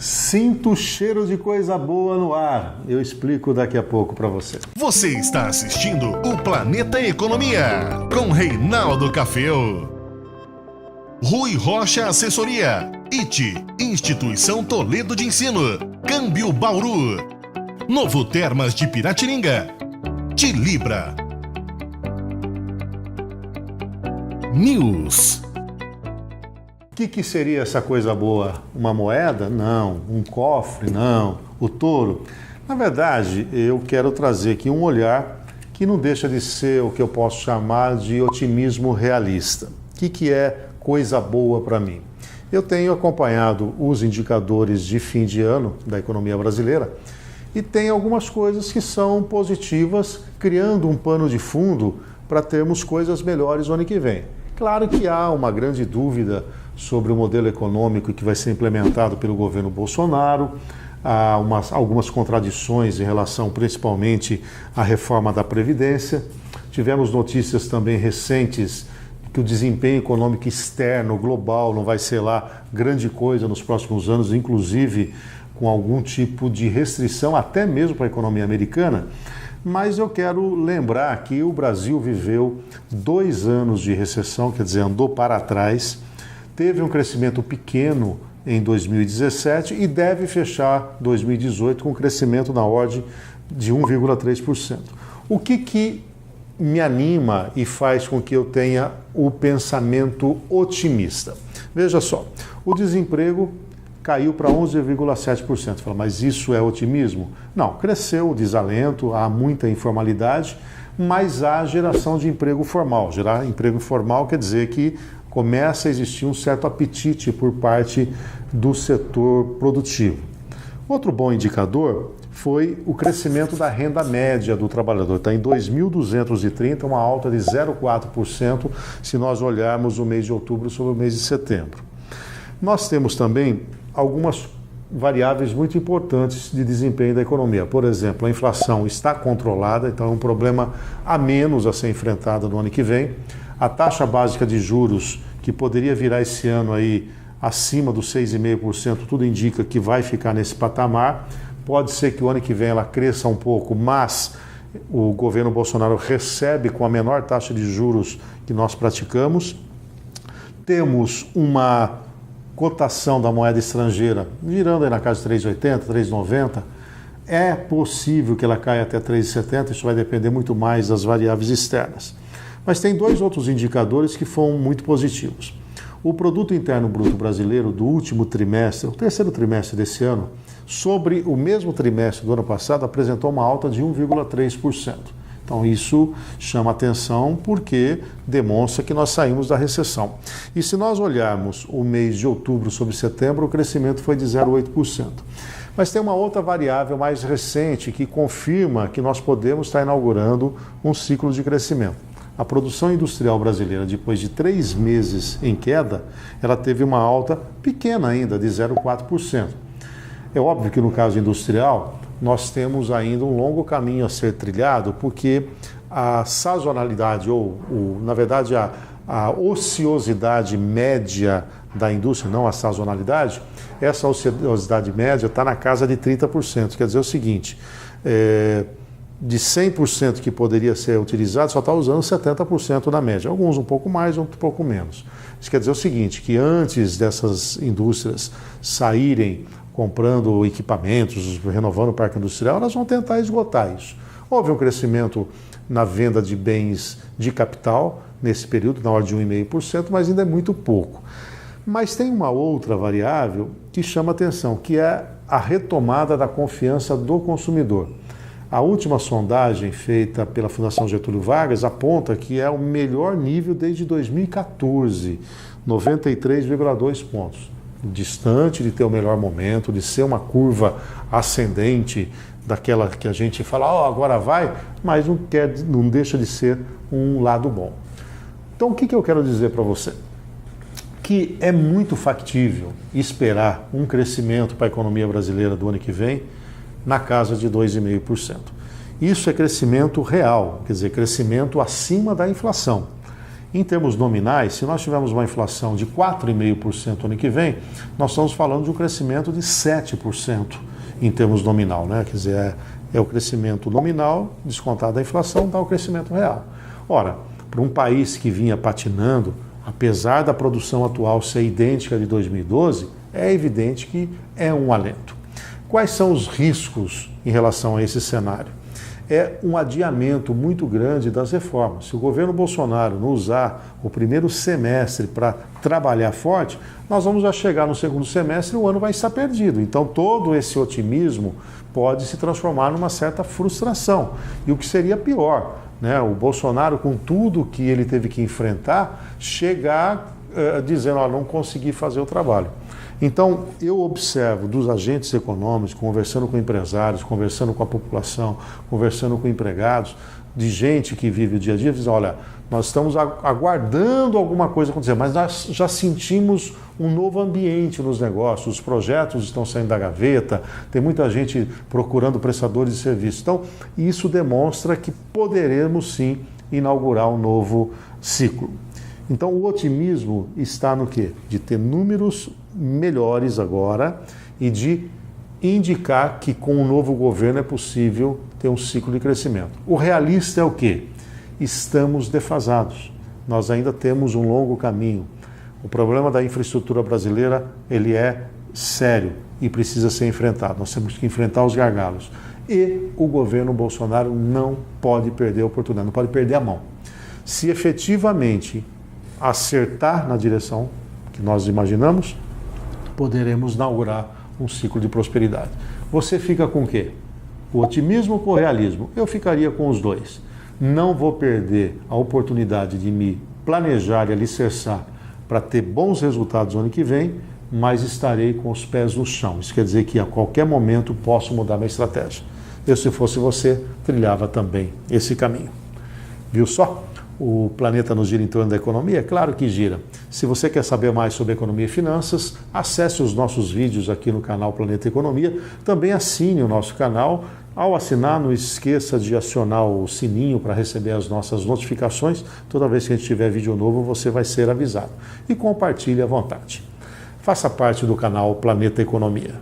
Sinto cheiro de coisa boa no ar. Eu explico daqui a pouco para você. Você está assistindo o Planeta Economia com Reinaldo Caféu. Rui Rocha Assessoria. IT, Instituição Toledo de Ensino. Câmbio Bauru. Novo Termas de Piratininga. Tilibra. News. O que seria essa coisa boa? Uma moeda? Não. Um cofre? Não. O touro? Na verdade, eu quero trazer aqui um olhar que não deixa de ser o que eu posso chamar de otimismo realista. O que é coisa boa para mim? Eu tenho acompanhado os indicadores de fim de ano da economia brasileira e tem algumas coisas que são positivas, criando um pano de fundo para termos coisas melhores no ano que vem. Claro que há uma grande dúvida sobre o modelo econômico que vai ser implementado pelo governo Bolsonaro, há algumas contradições em relação principalmente à reforma da Previdência. Tivemos notícias também recentes que o desempenho econômico externo, global, não vai ser lá grande coisa nos próximos anos, inclusive com algum tipo de restrição, até mesmo para a economia americana. Mas eu quero lembrar que o Brasil viveu 2 anos de recessão, quer dizer, andou para trás, teve um crescimento pequeno em 2017 e deve fechar 2018 com um crescimento na ordem de 1,3%. O que me anima e faz com que eu tenha o pensamento otimista? Veja só, o desemprego caiu para 11,7%. Fala, mas isso é otimismo? Não, cresceu o desalento, há muita informalidade, mas há geração de emprego formal. Gerar emprego formal quer dizer que começa a existir um certo apetite por parte do setor produtivo. Outro bom indicador foi o crescimento da renda média do trabalhador. Está em 2.230, uma alta de 0,4% se nós olharmos o mês de outubro sobre o mês de setembro. Nós temos também algumas variáveis muito importantes de desempenho da economia. Por exemplo, a inflação está controlada, então é um problema a menos a ser enfrentado no ano que vem. A taxa básica de juros, que poderia virar esse ano aí acima dos 6,5%, tudo indica que vai ficar nesse patamar. Pode ser que o ano que vem ela cresça um pouco, mas o governo Bolsonaro recebe com a menor taxa de juros que nós praticamos. Temos uma cotação da moeda estrangeira girando aí na casa de 3,80, 3,90. É possível que ela caia até 3,70, isso vai depender muito mais das variáveis externas. Mas tem 2 outros indicadores que foram muito positivos. O Produto Interno Bruto Brasileiro do último trimestre, o terceiro trimestre desse ano, sobre o mesmo trimestre do ano passado, apresentou uma alta de 1,3%. Então isso chama atenção porque demonstra que nós saímos da recessão. E se nós olharmos o mês de outubro sobre setembro, o crescimento foi de 0,8%. Mas tem uma outra variável mais recente que confirma que nós podemos estar inaugurando um ciclo de crescimento. A produção industrial brasileira, depois de 3 meses em queda, ela teve uma alta pequena ainda, de 0,4%. É óbvio que no caso industrial, nós temos ainda um longo caminho a ser trilhado, porque a sazonalidade, na verdade, a ociosidade média da indústria, não a sazonalidade, essa ociosidade média está na casa de 30%. Quer dizer o seguinte, de 100% que poderia ser utilizado, só está usando 70% na média. Alguns um pouco mais, um pouco menos. Isso quer dizer o seguinte, que antes dessas indústrias saírem comprando equipamentos, renovando o parque industrial, elas vão tentar esgotar isso. Houve um crescimento na venda de bens de capital nesse período, na ordem de 1,5%, mas ainda é muito pouco. Mas tem uma outra variável que chama atenção, que é a retomada da confiança do consumidor. A última sondagem feita pela Fundação Getúlio Vargas aponta que é o melhor nível desde 2014, 93,2 pontos. Distante de ter o melhor momento, de ser uma curva ascendente, daquela que a gente fala, agora vai, mas não deixa de ser um lado bom. Então o que eu quero dizer para você? Que é muito factível esperar um crescimento para a economia brasileira do ano que vem na casa de 2,5%. Isso é crescimento real, quer dizer, crescimento acima da inflação. Em termos nominais, se nós tivermos uma inflação de 4,5% ano que vem, nós estamos falando de um crescimento de 7% em termos nominal, né? Quer dizer, é o crescimento nominal descontado da inflação, dá o crescimento real. Ora, para um país que vinha patinando, apesar da produção atual ser idêntica de 2012, é evidente que é um alento. Quais são os riscos em relação a esse cenário? É um adiamento muito grande das reformas. Se o governo Bolsonaro não usar o primeiro semestre para trabalhar forte, nós vamos já chegar no segundo semestre e o ano vai estar perdido. Então todo esse otimismo pode se transformar numa certa frustração. E o que seria pior, né? O Bolsonaro, com tudo que ele teve que enfrentar, chegar dizendo, não consegui fazer o trabalho. Então, eu observo dos agentes econômicos, conversando com empresários, conversando com a população, conversando com empregados, de gente que vive o dia a dia, dizem, olha, nós estamos aguardando alguma coisa acontecer, mas nós já sentimos um novo ambiente nos negócios, os projetos estão saindo da gaveta, tem muita gente procurando prestadores de serviço. Então, isso demonstra que poderemos sim inaugurar um novo ciclo. Então, o otimismo está no quê? De ter números melhores agora e de indicar que com o novo governo é possível ter um ciclo de crescimento. O realista é o quê? Estamos defasados. Nós ainda temos um longo caminho. O problema da infraestrutura brasileira, ele é sério e precisa ser enfrentado. Nós temos que enfrentar os gargalos. E o governo Bolsonaro não pode perder a oportunidade, não pode perder a mão. Se efetivamente acertar na direção que nós imaginamos, poderemos inaugurar um ciclo de prosperidade. Você fica com o quê? O otimismo ou o realismo? Eu ficaria com os dois. Não vou perder a oportunidade de me planejar e alicerçar para ter bons resultados no ano que vem, mas estarei com os pés no chão. Isso quer dizer que a qualquer momento posso mudar minha estratégia. Eu, se fosse você, trilhava também esse caminho. Viu só? O planeta nos gira em torno da economia? Claro que gira. Se você quer saber mais sobre economia e finanças, acesse os nossos vídeos aqui no canal Planeta Economia. Também assine o nosso canal. Ao assinar, não esqueça de acionar o sininho para receber as nossas notificações. Toda vez que a gente tiver vídeo novo, você vai ser avisado. E compartilhe à vontade. Faça parte do canal Planeta Economia.